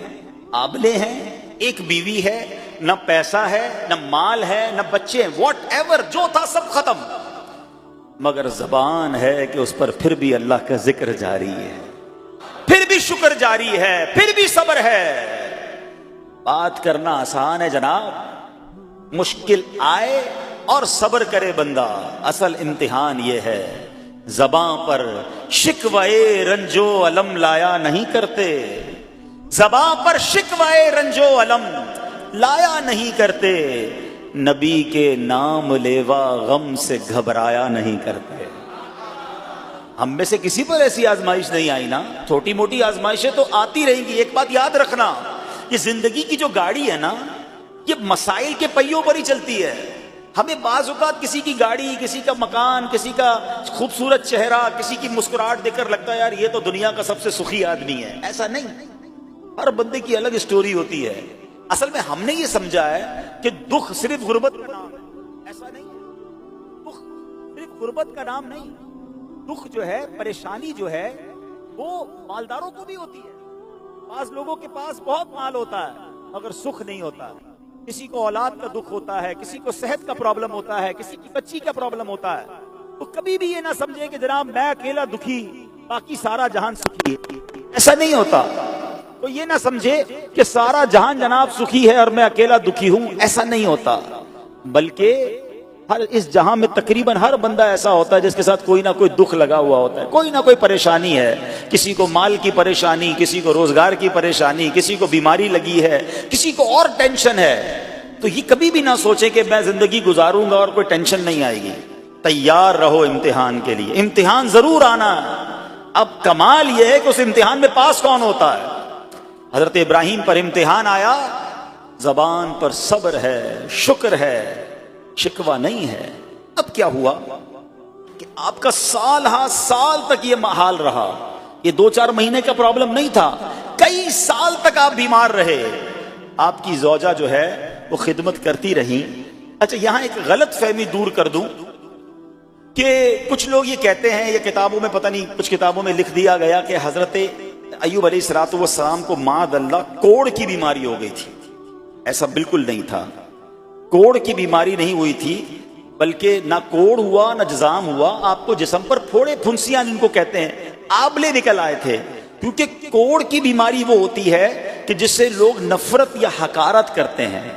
آبلے ہیں، ایک بیوی ہے، نہ پیسہ ہے، نہ مال ہے، نہ بچے ہیں، واٹ ایور جو تھا سب ختم، مگر زبان ہے کہ اس پر پھر بھی اللہ کا ذکر جاری ہے، پھر بھی شکر جاری ہے، پھر بھی صبر ہے۔ بات کرنا آسان ہے جناب، مشکل آئے اور صبر کرے بندہ، اصل امتحان یہ ہے۔ زباں پر شکوائے رنجو علم لایا نہیں کرتے، زباں پر شکوائے رنجو علم لایا نہیں کرتے، نبی کے نام لیوا غم سے گھبرایا نہیں کرتے۔ ہم میں سے کسی پر ایسی آزمائش نہیں آئی نا، چھوٹی موٹی آزمائشیں تو آتی رہیں گی۔ ایک بات یاد رکھنا، یہ زندگی کی جو گاڑی ہے نا، یہ مسائل کے پہیوں پر ہی چلتی ہے۔ ہمیں بعض اوقات کسی کی گاڑی، کسی کا مکان، کسی کا خوبصورت چہرہ، کسی کی مسکراہٹ دیکھ کر لگتا ہے یار یہ تو دنیا کا سب سے سخی آدمی ہے۔ ایسا نہیں، ہر بندے کی الگ اسٹوری ہوتی ہے۔ اصل میں ہم نے یہ سمجھا ہے کہ دکھ صرف غربت کا نام ہے، ایسا نہیں ہے۔ دکھ صرف غربت کا نام نہیں، دکھ جو ہے، پریشانی جو ہے، وہ مالداروں کو بھی ہوتی ہے۔ بعض لوگوں کے پاس بہت مال ہوتا ہے مگر سکھ نہیں ہوتا، کسی کو اولاد کا دکھ ہوتا ہے، کسی کو صحت کا پرابلم ہوتا ہے، کسی کی بچی کا پرابلم ہوتا ہے۔ وہ کبھی بھی یہ نہ سمجھے کہ جناب میں اکیلا دکھی باقی سارا جہان سکھی ہے. ایسا نہیں ہوتا. تو یہ نہ سمجھے کہ سارا جہان جناب سکھی ہے اور میں اکیلا دکھی ہوں. ایسا نہیں ہوتا. بلکہ ہر اس جہاں میں تقریباً ہر بندہ ایسا ہوتا ہے جس کے ساتھ کوئی نہ کوئی دکھ لگا ہوا ہوتا ہے, کوئی نہ کوئی پریشانی ہے. کسی کو مال کی پریشانی, کسی کو روزگار کی پریشانی, کسی کو بیماری لگی ہے, کسی کو اور ٹینشن ہے. تو یہ کبھی بھی نہ سوچے کہ میں زندگی گزاروں گا اور کوئی ٹینشن نہیں آئے گی. تیار رہو امتحان کے لیے. امتحان ضرور آنا. اب کمال یہ ہے کہ اس امتحان میں پاس کون ہوتا ہے. حضرت ابراہیم پر امتحان آیا, زبان پر صبر ہے, شکر ہے, شکوہ نہیں ہے. اب کیا ہوا کہ آپ کا سال ہا سال تک یہ حال رہا. یہ 2-4 مہینے کا پرابلم نہیں تھا, کئی سال تک آپ بیمار رہے. آپ کی زوجہ جو ہے وہ خدمت کرتی رہی. اچھا یہاں ایک غلط فہمی دور کر دوں کہ کچھ لوگ یہ کہتے ہیں, یہ کتابوں میں پتہ نہیں کچھ کتابوں میں لکھ دیا گیا کہ حضرت ایوب علیہ الصلوۃ والسلام کو معاذ اللہ کوڑ کی بیماری ہو گئی تھی. ایسا بالکل نہیں تھا. کوڑ کی بیماری نہیں ہوئی تھی, بلکہ نہ کوڑ ہوا نہ جزام ہوا. آپ کو جسم پر پھوڑے پھنسیاں جن کو کہتے ہیں, آبلے نکل آئے تھے. کیونکہ کوڑ کی بیماری وہ ہوتی ہے کہ جس سے لوگ نفرت یا حقارت کرتے ہیں.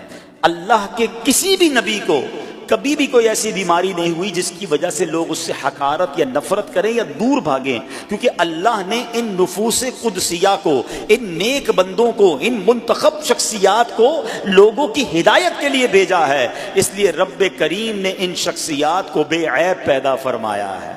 اللہ کے کسی بھی نبی کو کبھی بھی کوئی ایسی بیماری نہیں ہوئی جس کی وجہ سے لوگ اس سے حقارت یا نفرت کریں یا دور بھاگیں. کیونکہ اللہ نے ان نفوس قدسیہ کو, ان نیک بندوں کو, ان منتخب شخصیات کو لوگوں کی ہدایت کے لیے بھیجا ہے. اس لیے رب کریم نے ان شخصیات کو بے عیب پیدا فرمایا ہے.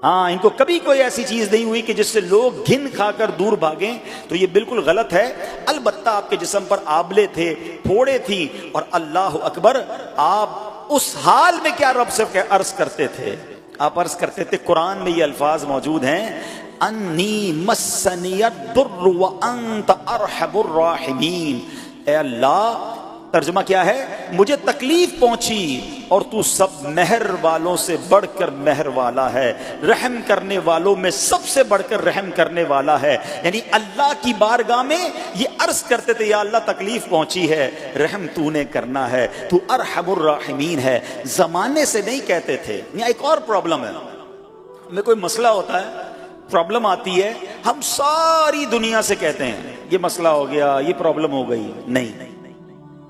ہاں, ان کو کبھی کوئی ایسی چیز نہیں ہوئی کہ جس سے لوگ گھن کھا کر دور بھاگیں. تو یہ بالکل غلط ہے. البتہ آپ کے جسم پر آبلے تھے, پھوڑے تھی, اور اللہ اکبر, آپ اس حال میں کیا رب سے عرض کرتے تھے؟ آپ عرض کرتے تھے, قرآن میں یہ الفاظ موجود ہیں, انی مسنی الضر وانت ارحم الراحمین. اے اللہ, ترجمہ کیا ہے؟ مجھے تکلیف پہنچی اور تو سب مہر والوں سے بڑھ کر مہر والا ہے, رحم کرنے والوں میں سب سے بڑھ کر رحم کرنے والا ہے. یعنی اللہ کی بارگاہ میں یہ عرض کرتے تھے, یا اللہ تکلیف پہنچی ہے, رحم تو نے کرنا ہے, تو ارحم الراحمین ہے. زمانے سے نہیں کہتے تھے. یہاں ایک اور پرابلم ہے. میں کوئی مسئلہ ہوتا ہے, پرابلم آتی ہے, ہم ساری دنیا سے کہتے ہیں یہ مسئلہ ہو گیا, یہ پرابلم ہو گئی. نہیں,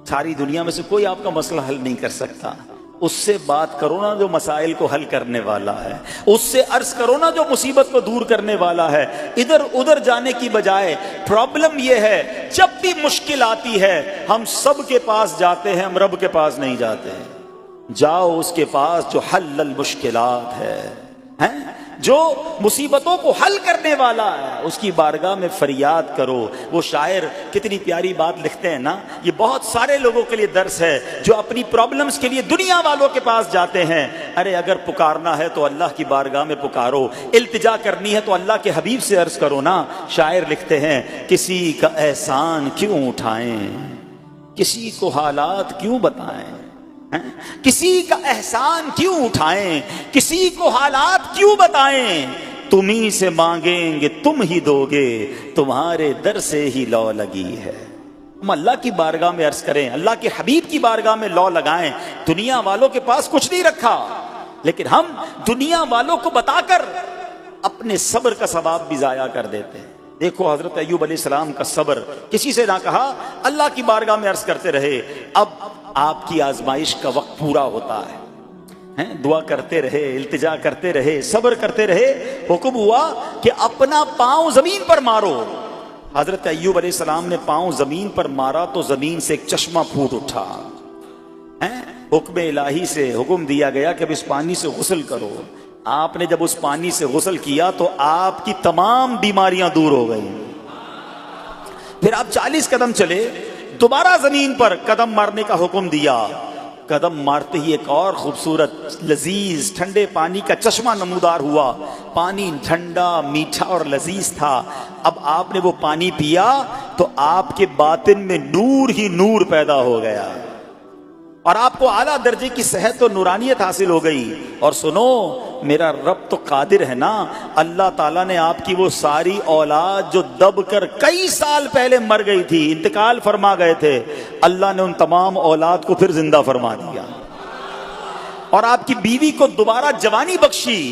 ساری دنیا میں سے کوئی آپ کا مسئلہ حل نہیں کر سکتا. اس سے بات کرو نا جو مسائل کو حل کرنے والا ہے, اس سے عرض کرو نا جو مصیبت کو دور کرنے والا ہے. ادھر ادھر جانے کی بجائے, پرابلم یہ ہے جب بھی مشکل آتی ہے ہم سب کے پاس جاتے ہیں, ہم رب کے پاس نہیں جاتے. جاؤ اس کے پاس جو حل المشکلات ہے, جو مصیبتوں کو حل کرنے والا ہے, اس کی بارگاہ میں فریاد کرو. وہ شاعر کتنی پیاری بات لکھتے ہیں نا, یہ بہت سارے لوگوں کے لیے درس ہے جو اپنی پرابلمز کے لیے دنیا والوں کے پاس جاتے ہیں. ارے اگر پکارنا ہے تو اللہ کی بارگاہ میں پکارو, التجا کرنی ہے تو اللہ کے حبیب سے عرض کرو نا. شاعر لکھتے ہیں, کسی کا احسان کیوں اٹھائیں, کسی کو حالات کیوں بتائیں, کسی کا احسان کیوں اٹھائیں, کسی کو حالات کیوں بتائیں. تمہیں سے مانگیں گے تم ہی دو گے, تمہارے در سے ہی لو لگی ہے. ہم اللہ کی بارگاہ میں عرض کریں, اللہ کے حبیب کی بارگاہ میں لو لگائیں. دنیا والوں کے پاس کچھ نہیں رکھا, لیکن ہم دنیا والوں کو بتا کر اپنے صبر کا ثواب بھی ضائع کر دیتے ہیں. دیکھو حضرت ایوب علیہ السلام کا صبر, کسی سے نہ کہا, اللہ کی بارگاہ میں عرض کرتے رہے. اب آپ کی آزمائش کا وقت پورا ہوتا ہے, دعا کرتے رہے, التجا کرتے رہے, صبر کرتے رہے. حکم ہوا کہ اپنا پاؤں زمین پر مارو. حضرت ایوب علیہ السلام نے پاؤں زمین پر مارا تو زمین سے ایک چشمہ پھوٹ اٹھا. حکم الہی سے حکم دیا گیا کہ اب اس پانی سے غسل کرو. آپ نے جب اس پانی سے غسل کیا تو آپ کی تمام بیماریاں دور ہو گئی. پھر آپ 40 قدم چلے, دوبارہ زمین پر قدم مارنے کا حکم دیا. قدم مارتے ہی ایک اور خوبصورت لذیذ ٹھنڈے پانی کا چشمہ نمودار ہوا. پانی ٹھنڈا, میٹھا اور لذیذ تھا. اب آپ نے وہ پانی پیا تو آپ کے باطن میں نور ہی نور پیدا ہو گیا, اور آپ کو اعلیٰ درجے کی صحت و نورانیت حاصل ہو گئی. اور سنو, میرا رب تو قادر ہے نا, اللہ تعالیٰ نے آپ کی وہ ساری اولاد جو دب کر کئی سال پہلے مر گئی تھی, انتقال فرما گئے تھے, اللہ نے ان تمام اولاد کو پھر زندہ فرما دیا. اور آپ کی بیوی کو دوبارہ جوانی بخشی،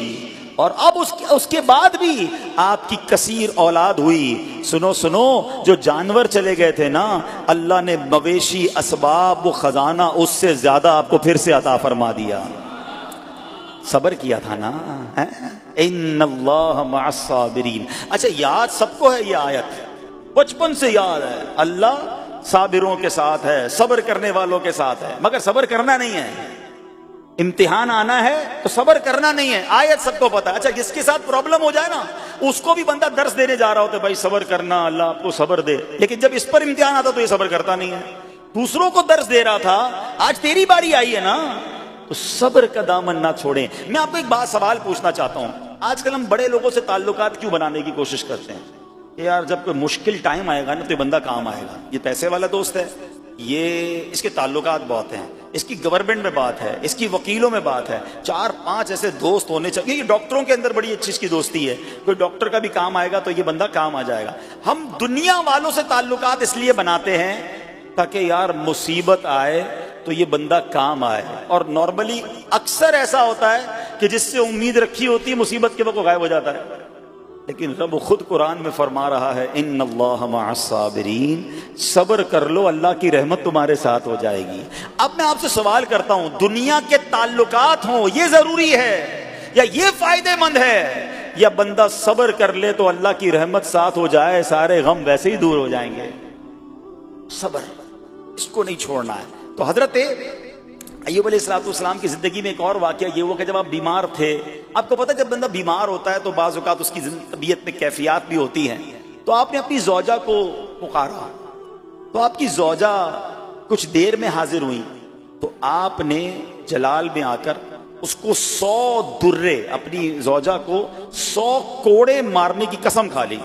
اور اب اس کے بعد بھی آپ کی کثیر اولاد ہوئی۔ سنو سنو، جو جانور چلے گئے تھے نا، اللہ نے مویشی، اسباب، وہ خزانہ اس سے زیادہ آپ کو پھر سے عطا فرما دیا۔ صبر کیا تھا نا، ان اللہ مع الصابرین۔ اچھا، یاد سب کو ہے یہ آیت، بچپن سے یاد ہے، اللہ صابروں کے ساتھ ہے، صبر کرنے والوں کے ساتھ ہے، مگر صبر کرنا نہیں ہے۔ امتحان آنا ہے تو صبر کرنا نہیں ہے، آیت سب کو پتا ہے۔ اچھا، جس کے ساتھ پرابلم ہو جائے نا، اس کو بھی بندہ درس دینے جا رہا ہوتا ہے، بھائی صبر کرنا، اللہ آپ کو صبر دے، لیکن جب اس پر امتحان آتا تو یہ صبر کرتا نہیں ہے۔ دوسروں کو درس دے رہا تھا، آج تیری باری آئی ہے نا، تو صبر کا دامن نہ چھوڑیں۔ میں آپ کو ایک سوال پوچھنا چاہتا ہوں، آج کل ہم بڑے لوگوں سے تعلقات کیوں بنانے کی کوشش کرتے ہیں کہ یار جب کوئی مشکل ٹائم آئے گا نا تو یہ بندہ کام آئے گا، یہ پیسے والا دوست ہے، یہ اس کے تعلقات بہت ہیں، اس کی گورنمنٹ میں بات ہے، اس کی وکیلوں میں بات ہے، 4-5 ایسے دوست ہونے چاہیے۔ یہ ڈاکٹروں کے اندر بڑی اچھی اس کی دوستی ہے، کوئی ڈاکٹر کا بھی کام آئے گا تو یہ بندہ کام آ جائے گا۔ ہم دنیا والوں سے تعلقات اس لیے بناتے ہیں تاکہ یار مصیبت آئے تو یہ بندہ کام آئے، اور نارملی اکثر ایسا ہوتا ہے کہ جس سے امید رکھی ہوتی ہے مصیبت کے وقت غائب ہو جاتا ہے۔ لیکن رب خود قرآن میں فرما رہا ہے، ان اللہ مع الصابرین، صبر کر لو، اللہ کی رحمت تمہارے ساتھ ہو جائے گی۔ اب میں آپ سے سوال کرتا ہوں، دنیا کے تعلقات ہوں یہ ضروری ہے یا یہ فائدہ مند ہے، یا بندہ صبر کر لے تو اللہ کی رحمت ساتھ ہو جائے، سارے غم ویسے ہی دور ہو جائیں گے؟ صبر، اس کو نہیں چھوڑنا ہے۔ تو حضرت ایوب علیہ السلام کی زندگی میں ایک اور واقعہ یہ ہوا کہ جب آپ بیمار تھے، آپ کو پتہ جب بندہ بیمار ہوتا ہے تو بعض اوقات اس کی طبیعت میں کیفیات بھی ہوتی ہیں، تو آپ نے اپنی زوجہ کو پکارا، تو آپ کی زوجہ کچھ دیر میں حاضر ہوئی، تو آپ نے جلال میں آ کر اس کو 100 درے، اپنی زوجہ کو 100 کوڑے مارنے کی قسم کھا لی۔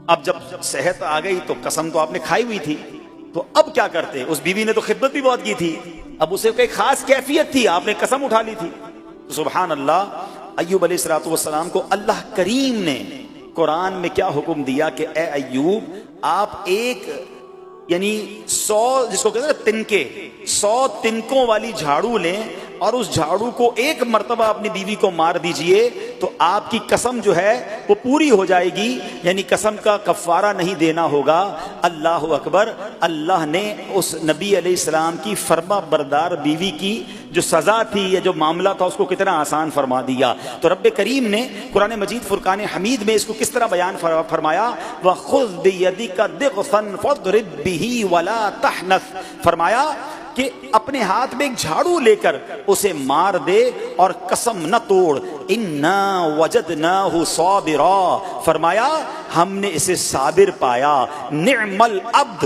اب جب صحت آ گئی تو قسم تو آپ نے کھائی ہوئی تھی، تو اب کیا کرتے؟ اس بیوی نے تو خدمت بھی بہت کی تھی، اب اسے کوئی خاص کیفیت تھی، آپ نے قسم اٹھا لی تھی۔ تو سبحان اللہ، ایوب علیہ السلام کو اللہ کریم نے قرآن میں کیا حکم دیا کہ اے ایوب، آپ ایک یعنی 100 جس کو کہتے ہیں تنکے، 100 تنکوں والی جھاڑو لیں اور اس جھاڑو کو ایک مرتبہ اپنی بیوی کو مار دیجئے تو آپ کی قسم جو ہے وہ پوری ہو جائے گی، یعنی قسم کا کفارہ نہیں دینا ہوگا۔ اللہ اکبر، اللہ نے اس نبی علیہ السلام کی فرما بردار بیوی کی جو سزا تھی یا جو معاملہ تھا اس کو کتنا آسان فرما دیا۔ تو رب کریم نے قرآن مجید فرقان حمید میں اس کو کس طرح بیان فرمایا، وَخُذْ بِيَدِكَ ضِغْثًا فَاضْرِب بِّهِ وَلَا تَحْنَثْ، فرمایا کہ اپنے ہاتھ میں ایک جھاڑو لے کر اسے مار دے اور قسم نہ توڑ۔ اِنَّا وَجَدْنَاهُ صَابِرًا، فرمایا ہم نے اسے صابر پایا، نعم العبد،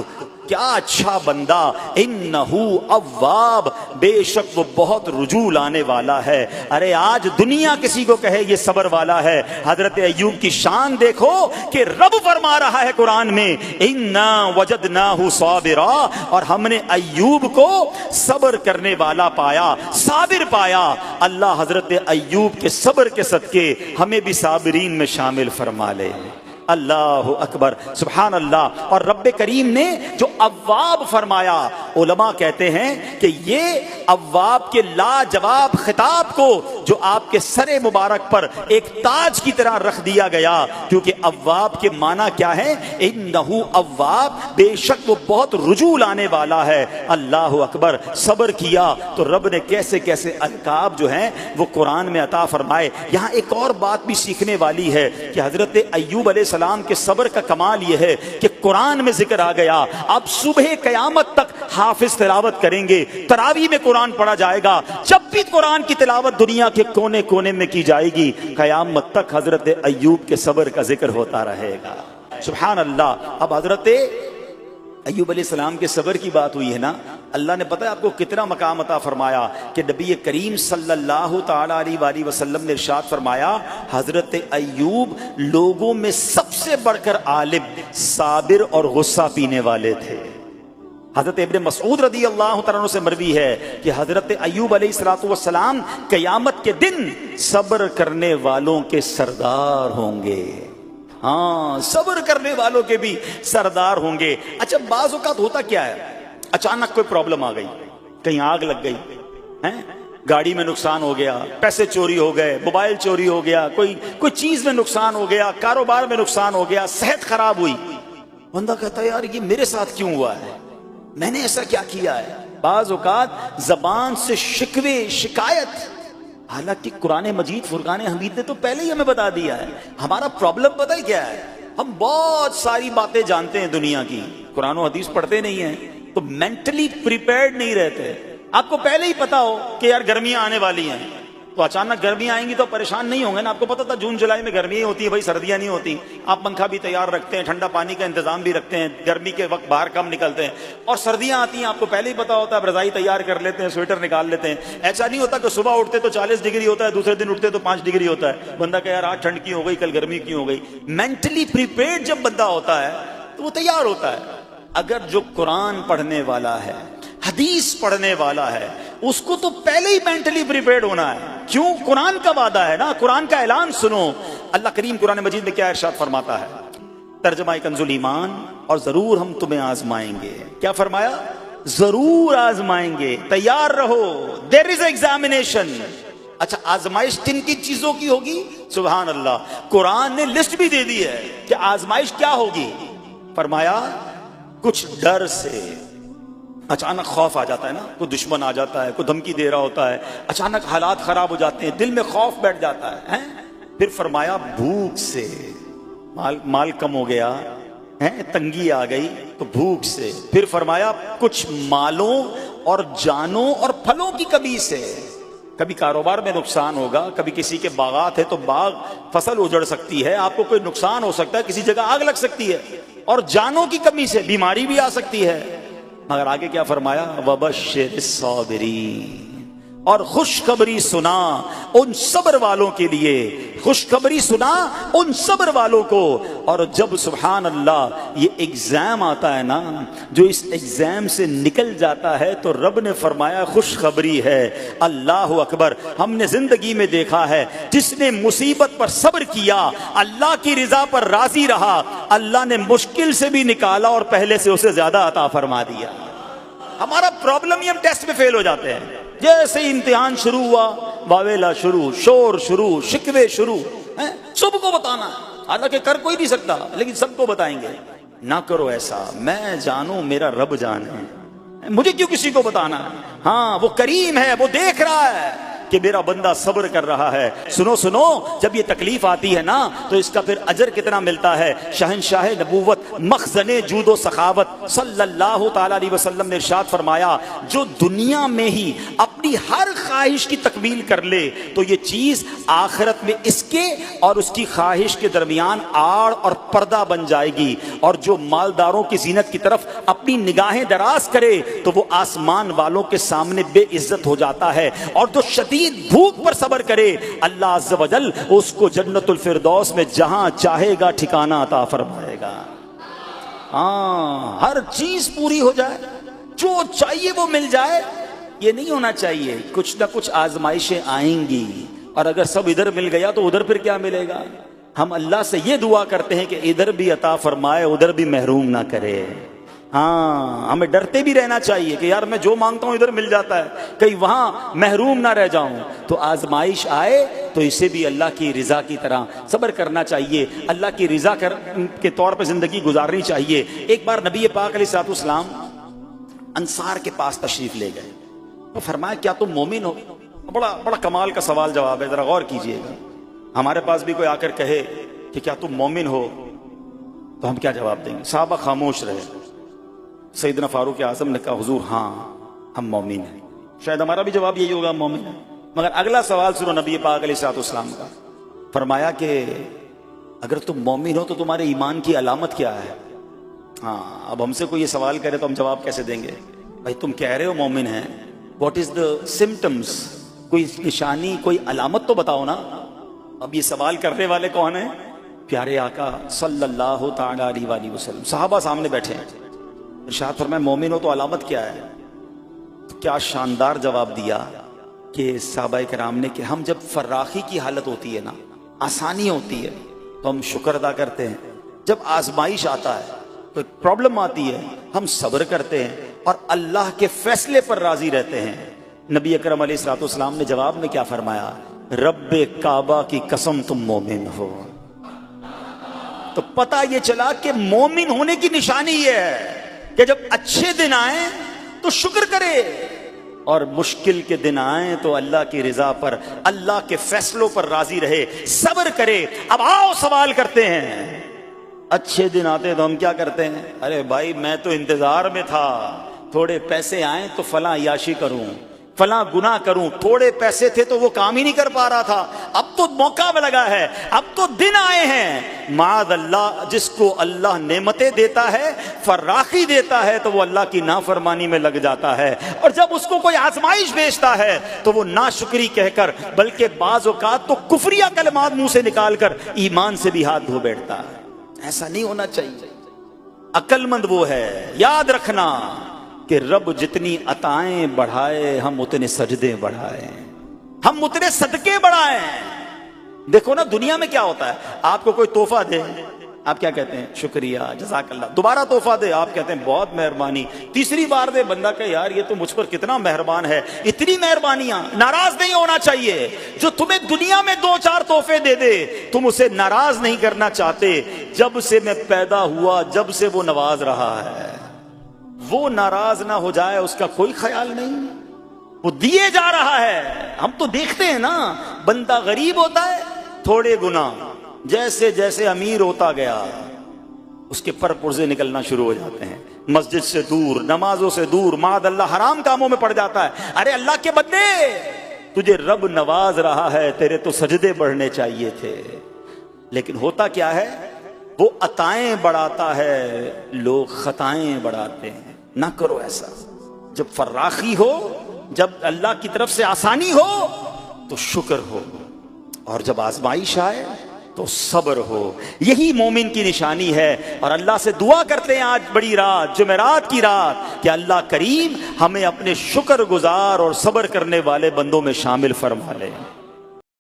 کیا اچھا بندہ، انہو اواب، بے شک وہ بہت رجوع لانے والا ہے۔ ارے آج دنیا کسی کو کہے یہ صبر والا ہے، حضرت ایوب کی شان دیکھو کہ رب فرما رہا ہے قرآن میں، انا وجدناہ صابرا، اور ہم نے ایوب کو صبر کرنے والا پایا، صابر پایا۔ اللہ حضرت ایوب کے صبر کے صدقے ہمیں بھی صابرین میں شامل فرما لے۔ اللہ اکبر، سبحان اللہ۔ اور رب کریم نے جو اواب فرمایا، علماء کہتے ہیں کہ یہ اواب کے لاجواب خطاب کو جو آپ کے سر مبارک پر ایک تاج کی طرح رکھ دیا گیا، کیونکہ اواب کے معنی کیا ہے؟ انہو اواب، بے شک وہ بہت رجوع لانے والا ہے۔ اللہ اکبر، صبر کیا تو رب نے کیسے کیسے القاب جو ہیں وہ قرآن میں عطا فرمائے۔ یہاں ایک اور بات بھی سیکھنے والی ہے کہ حضرت ایوب علیہ السلام کے صبر کا کمال یہ ہے کہ قرآن میں ذکر آ گیا، اب صبح قیامت تک حافظ تلاوت کریں گے، تراویح میں قرآن پڑھا جائے گا، جب بھی قرآن کی تلاوت دنیا کے کونے کونے میں کی جائے گی، قیامت تک حضرت ایوب کے صبر کا ذکر ہوتا رہے گا۔ سبحان اللہ۔ اب حضرت ایوب علیہ السلام کے صبر کی بات ہوئی ہے نا، اللہ نے پتہ ہے آپ کو کتنا مقام عطا فرمایا کہ نبی کریم صلی اللہ تعالی علیہ وآلہ وسلم نے ارشاد فرمایا، حضرت ایوب لوگوں میں سب سے بڑھ کر عالم، صابر اور غصہ پینے والے تھے۔ حضرت ابن مسعود رضی اللہ تعالیٰ عنہ سے مروی ہے کہ حضرت ایوب علیہ السلام قیامت کے دن صبر کرنے والوں کے سردار ہوں گے۔ ہاں، صبر کرنے والوں کے بھی سردار ہوں گے۔ اچھا، بعض اوقات ہوتا کیا ہے، اچانک کوئی پرابلم آ گئی، کہیں آگ لگ گئی ہیں، گاڑی میں نقصان ہو گیا، پیسے چوری ہو گئے، موبائل چوری ہو گیا، کوئی چیز میں نقصان ہو گیا، کاروبار میں نقصان ہو گیا، صحت خراب ہوئی، بندہ کہتا ہے یار یہ میرے ساتھ کیوں ہوا ہے، میں نے ایسا کیا کیا ہے؟ بعض اوقات زبان سے شکوے، شکایت، حالانکہ قرآن مجید فرقان حمید نے تو پہلے ہی ہمیں بتا دیا ہے ہمارا پرابلم پتہ ہی کیا ہے۔ ہم بہت ساری باتیں جانتے ہیں دنیا کی، قرآن و حدیث پڑھتے نہیں ہیں تو مینٹلی پریپیئرڈ نہیں رہتے۔ آپ کو پہلے ہی پتا ہو کہ یار گرمیاں آنے والی ہیں تو اچانک گرمیاں آئیں گی تو پریشان نہیں ہوں گے نا۔ آپ کو پتا تھا جون جولائی میں گرمی ہوتی ہے بھائی، سردیاں نہیں ہوتی، آپ پنکھا بھی تیار رکھتے ہیں، ٹھنڈا پانی کا انتظام بھی رکھتے ہیں، گرمی کے وقت باہر کم نکلتے ہیں، اور سردیاں آتی ہیں آپ کو پہلے ہی پتا ہوتا ہے، رضائی تیار کر لیتے ہیں، سویٹر نکال لیتے ہیں۔ ایسا نہیں ہوتا کہ صبح اٹھتے تو 40 ڈگری ہوتا ہے، دوسرے دن اٹھتے تو 5 ڈگری ہوتا ہے، بندہ کہ یار آج ٹھنڈ کیوں ہو گئی، کل گرمی کیوں ہو گئی۔ مینٹلی پریپیئرڈ جب بندہ ہوتا ہے تو وہ تیار ہوتا ہے۔ اگر جو قرآن پڑھنے والا ہے، حدیث پڑھنے والا ہے، اس کو تو پہلے ہی مینٹلی پریپیئرڈ ہونا ہے۔ کیوں؟ قرآن کا وعدہ ہے نا، قرآن کا اعلان سنو۔ اللہ کریم قرآن مجید میں کیا ارشاد فرماتا ہے؟ ترجمہ کنز الایمان، اور ضرور ہم تمہیں آزمائیں گے۔ کیا فرمایا؟ ضرور آزمائیں گے، تیار رہو، دیر از ایگزامینیشن۔ اچھا آزمائش کن کی چیزوں کی ہوگی؟ سبحان اللہ، قرآن نے لسٹ بھی دے دی ہے کہ آزمائش کیا ہوگی۔ فرمایا کچھ ڈر سے، اچانک خوف آ جاتا ہے نا، کوئی دشمن آ جاتا ہے، کوئی دھمکی دے رہا ہوتا ہے، اچانک حالات خراب ہو جاتے ہیں، دل میں خوف بیٹھ جاتا ہے۔ پھر فرمایا بھوک سے، مال کم ہو گیا، تنگی آ گئی تو بھوک سے۔ پھر فرمایا کچھ مالوں اور جانوں اور پھلوں کی کمی سے، کبھی کاروبار میں نقصان ہوگا، کبھی کسی کے باغات ہے تو باغ فصل اجڑ سکتی ہے، آپ کو کوئی نقصان ہو سکتا ہے، کسی جگہ آگ لگ سکتی ہے، اور جانوں کی کمی سے بیماری بھی آ سکتی ہے۔ مگر آگے کیا فرمایا؟ وَبَشِّرِ الصَّابِرِينَ، اور خوشخبری سنا ان صبر والوں کے لیے، خوشخبری سنا ان صبر والوں کو۔ اور جب سبحان اللہ یہ ایگزام آتا ہے نا، جو اس ایگزام سے نکل جاتا ہے تو رب نے فرمایا خوشخبری ہے۔ اللہ اکبر، ہم نے زندگی میں دیکھا ہے جس نے مصیبت پر صبر کیا، اللہ کی رضا پر راضی رہا، اللہ نے مشکل سے بھی نکالا اور پہلے سے اسے زیادہ عطا فرما دیا۔ ہمارا پرابلم ہی ہم ٹیسٹ میں فیل ہو جاتے ہیں۔ جیسے امتحان شروع ہوا، واویلا شروع، شور شروع، شکوے شروع، سب کو بتانا، حالانکہ کر کوئی نہیں سکتا لیکن سب کو بتائیں گے۔ نہ کرو ایسا، میں جانوں میرا رب جانے، مجھے کیوں کسی کو بتانا ہے؟ ہاں وہ کریم ہے، وہ دیکھ رہا ہے کہ میرا بندہ صبر کر رہا ہے۔ سنو سنو، جب یہ تکلیف آتی ہے نا تو اس کا پھر اجر کتنا ملتا ہے۔ شہنشاہ نبوت، مخزن جود و سخاوت صلی اللہ تعالی علیہ وسلم نے ارشاد فرمایا، جو دنیا میں ہی اپنی ہر خواہش کی تکمیل کر لے تو یہ چیز آخرت میں اس کے اور اس کی خواہش کے درمیان آڑ اور پردہ بن جائے گی۔ اور جو مالداروں کی زینت کی طرف اپنی نگاہیں دراز کرے تو وہ آسمان والوں کے سامنے بے عزت ہو جاتا ہے۔ اور جو شدید بھوک پر صبر کرے، اللہ عز و جل اس کو جنت الفردوس میں جہاں چاہے گا ٹھکانہ عطا فرمائے گا۔ ہاں، ہر چیز پوری ہو جائے، جو چاہیے وہ مل جائے، یہ نہیں ہونا چاہیے۔ کچھ نہ کچھ آزمائشیں آئیں گی، اور اگر سب ادھر مل گیا تو ادھر پھر کیا ملے گا؟ ہم اللہ سے یہ دعا کرتے ہیں کہ ادھر بھی عطا فرمائے، ادھر بھی محروم نہ کرے۔ ہاں، ہمیں ڈرتے بھی رہنا چاہیے کہ یار میں جو مانگتا ہوں ادھر مل جاتا ہے، کہیں وہاں محروم نہ رہ جاؤں۔ تو آزمائش آئے تو اسے بھی اللہ کی رضا کی طرح صبر کرنا چاہیے، اللہ کی رضا کے طور پہ زندگی گزارنی چاہیے۔ ایک بار نبی پاک علیہ الصلوۃ والسلام انصار کے پاس تشریف لے گئے تو فرمایا کیا تم مومن ہو؟ بڑا کمال کا سوال جواب ہے، ذرا غور کیجئے گا۔ ہمارے پاس بھی کوئی آ کر کہے کہ کیا تم مومن ہو تو ہم کیا جواب دیں گے؟ صحابہ خاموش رہے۔ سیدنا فاروق اعظم نے کہا حضور ہاں ہم مومن ہیں۔ شاید ہمارا بھی جواب یہی ہوگا، ہم مومن ہیں۔ مگر اگلا سوال سنو نبی پاک علیہ الصلوۃ والسلام کا۔ فرمایا کہ اگر تم مومن ہو تو تمہارے ایمان کی علامت کیا ہے؟ ہاں، اب ہم سے کوئی یہ سوال کرے تو ہم جواب کیسے دیں گے؟ بھائی تم کہہ رہے ہو مومن ہیں، واٹ از دا سمٹمز؟ کوئی نشانی، کوئی علامت تو بتاؤ نا۔ اب یہ سوال کرنے والے کون ہیں؟ پیارے آقا صلی اللہ تعالی علیہ وآلہ وسلم۔ صحابہ سامنے بیٹھے ہیں، ارشاد فرمایا مومن ہو تو علامت کیا ہے؟ کیا شاندار جواب دیا کہ صحابہ کرام نے کہ ہم جب فراخی کی حالت ہوتی ہے نا، آسانی ہوتی ہے تو ہم شکر ادا کرتے ہیں، جب آزمائش آتا ہے، کوئی پرابلم آتی ہے، ہم صبر کرتے ہیں اور اللہ کے فیصلے پر راضی رہتے ہیں۔ نبی اکرم علیہ الصلوۃ والسلام نے جواب میں کیا فرمایا؟ رب کعبہ کی قسم تم مومن ہو۔ تو پتہ یہ چلا کہ مومن ہونے کی نشانی یہ ہے کہ جب اچھے دن آئیں تو شکر کرے، اور مشکل کے دن آئیں تو اللہ کی رضا پر، اللہ کے فیصلوں پر راضی رہے، صبر کرے۔ اب آؤ سوال کرتے ہیں، اچھے دن آتے تو ہم کیا کرتے ہیں؟ ارے بھائی میں تو انتظار میں تھا، تھوڑے پیسے آئیں تو فلاں عیاشی کروں، فلاں گناہ کروں، تھوڑے پیسے تھے تو وہ کام ہی نہیں کر پا رہا تھا، اب تو موقع میں لگا ہے، اب تو دن آئے ہیں۔ معاذ اللہ، جس کو اللہ نعمتیں دیتا ہے، فراخی دیتا ہے، تو وہ اللہ کی نافرمانی میں لگ جاتا ہے، اور جب اس کو کوئی آزمائش بھیجتا ہے تو وہ ناشکری کہہ کر، بلکہ بعض اوقات تو کفریہ کلمات منہ سے نکال کر ایمان سے بھی ہاتھ دھو بیٹھتا ہے۔ ایسا نہیں ہونا چاہیے۔ عقل مند وہ ہے، یاد رکھنا کہ رب جتنی عطائیں بڑھائے ہم اتنے سجدے بڑھائیں، ہم اتنے صدقے بڑھائیں۔ دیکھو نا دنیا میں کیا ہوتا ہے، آپ کو کوئی تحفہ دے آپ کیا کہتے ہیں؟ شکریہ، جزاک اللہ۔ دوبارہ تحفہ دے آپ کہتے ہیں بہت مہربانی۔ تیسری بار دے بندہ کہ یار یہ تو مجھ پر کتنا مہربان ہے۔ اتنی مہربانیاں، ناراض نہیں ہونا چاہیے۔ جو تمہیں دنیا میں 2-4 تحفے دے دے تم اسے ناراض نہیں کرنا چاہتے۔ جب سے میں پیدا ہوا، جب سے وہ نواز رہا ہے، وہ ناراض نہ ہو جائے اس کا کوئی خیال نہیں، وہ دیے جا رہا ہے۔ ہم تو دیکھتے ہیں نا، بندہ غریب ہوتا ہے، تھوڑے گناہ، جیسے جیسے امیر ہوتا گیا اس کے پر پرزے نکلنا شروع ہو جاتے ہیں، مسجد سے دور، نمازوں سے دور، معاذ اللہ حرام کاموں میں پڑ جاتا ہے۔ ارے اللہ کے بندے، تجھے رب نواز رہا ہے، تیرے تو سجدے بڑھنے چاہیے تھے۔ لیکن ہوتا کیا ہے، وہ عطائیں بڑھاتا ہے، لوگ خطائیں بڑھاتے ہیں۔ نہ کرو ایسا۔ جب فراخی ہو، جب اللہ کی طرف سے آسانی ہو تو شکر ہو، اور جب آزمائش آئے تو صبر ہو۔ یہی مومن کی نشانی ہے۔ اور اللہ سے دعا کرتے ہیں آج بڑی رات، جمعرات کی رات، کہ اللہ کریم ہمیں اپنے شکر گزار اور صبر کرنے والے بندوں میں شامل فرما لے۔